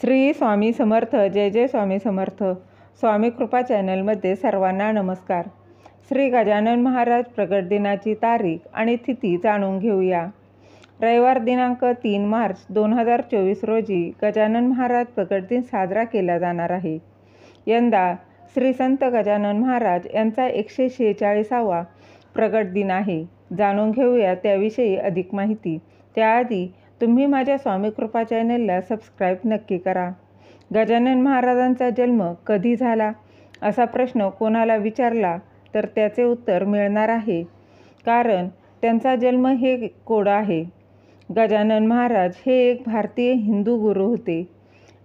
श्री स्वामी समर्थ. जय जय स्वामी समर्थ. स्वामी कृपा चॅनलमध्ये सर्वांना नमस्कार. श्री गजानन महाराज प्रगट दिनाची तारीख आणि तिथी जाणून घेऊया. रविवार दिनांक 3 मार्च 2024 रोजी गजानन महाराज प्रगट दिन साजरा केला जाणार आहे. यंदा श्री संत गजानन महाराज यांचा 146वा प्रगट दिन आहे. जाणून घेऊया त्याविषयी अधिक माहिती. त्याआधी तुम्ही माझ्या स्वामी कृपा चॅनलला सबस्क्राईब नक्की करा. गजानन महाराजांचा जन्म कधी झाला असा प्रश्न कोणाला विचारला तर त्याचे उत्तर मिळणार आहे, कारण त्यांचा जन्म हे कोड आहे. गजानन महाराज हे एक भारतीय हिंदू गुरु होते,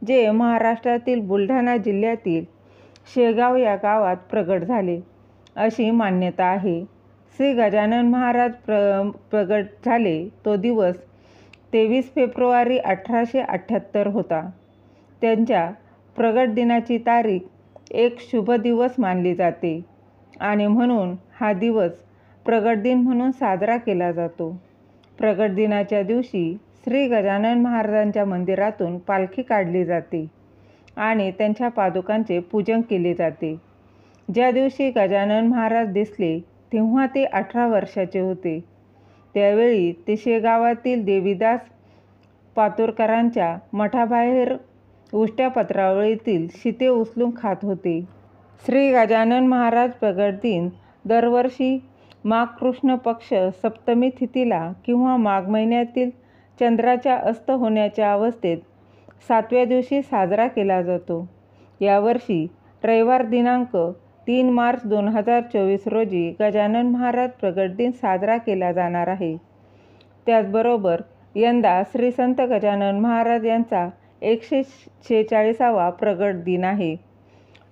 जे महाराष्ट्रातील बुलढाणा जिल्ह्यातील शेगाव या गावात प्रगट झाले अशी मान्यता आहे. श्री गजानन महाराज प्रगट झाले तो दिवस 23 फेब्रुवारी 1878 होता. त्यांच्या प्रगट दिनाची तारीख एक शुभ दिवस मानली जाते आणि म्हणून हा दिवस प्रगट दिन म्हणून साजरा केला जातो. प्रगट दिनाच्या दिवशी श्री गजानन महाराजांच्या मंदिरातून पालखी काढली जाते आणि त्यांच्या पादुकांचे पूजन केले जाते. ज्या दिवशी गजानन महाराज दिसले तेव्हा ते 18 वर्षाचे होते. त्यावेळी ते शेगावातील देवीदास पातुरकरांच्या मठाबाहेर उष्ट्या पत्रावळीतील शिते उचलून खात होते. श्री गजानन महाराज प्रगट दिन दरवर्षी माघ कृष्ण पक्ष सप्तमी तिथीला किंवा माघ महिन्यातील चंद्राच्या अस्त होण्याच्या अवस्थेत 7व्या दिवशी साजरा केला जातो. यावर्षी रविवार दिनांक 3 मार्च 2024 रोजी गजानन महाराज प्रगट दिन साजरा केला जाणार आहे. त्याचबरोबर यंदा श्री संत गजानन महाराज यांचा 146वा प्रगट दिन आहे.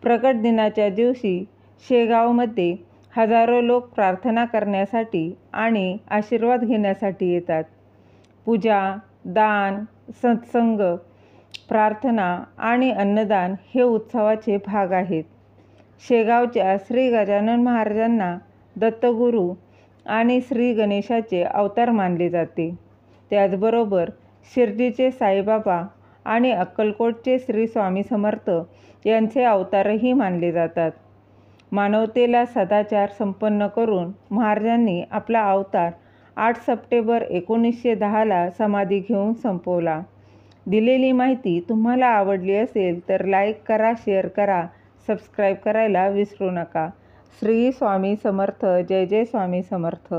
प्रगट दिनाच्या दिवशी शेगावमध्ये हजारो लोक प्रार्थना करण्यासाठी आणि आशीर्वाद घेण्यासाठी येतात. पूजा, दान, सत्संग, प्रार्थना आणि अन्नदान हे उत्सवाचे भाग आहेत. शेगावच्या श्री गजानन महाराजांना दत्तगुरू आणि श्री गणेशाचे अवतार मानले जाते. त्याचबरोबर शिर्डीचे साईबाबा आणि अक्कलकोटचे श्री स्वामी समर्थ यांचे अवतारही मानले जातात. मानवतेला सदाचार संपन्न करून महाराजांनी आपला अवतार 8 सप्टेंबर 1910ला समाधी घेऊन संपवला. दिलेली माहिती तुम्हाला आवडली असेल तर लाईक करा, शेअर करा, सबस्क्राईब करायला विसरू नका. श्री स्वामी समर्थ. जय जय स्वामी समर्थ.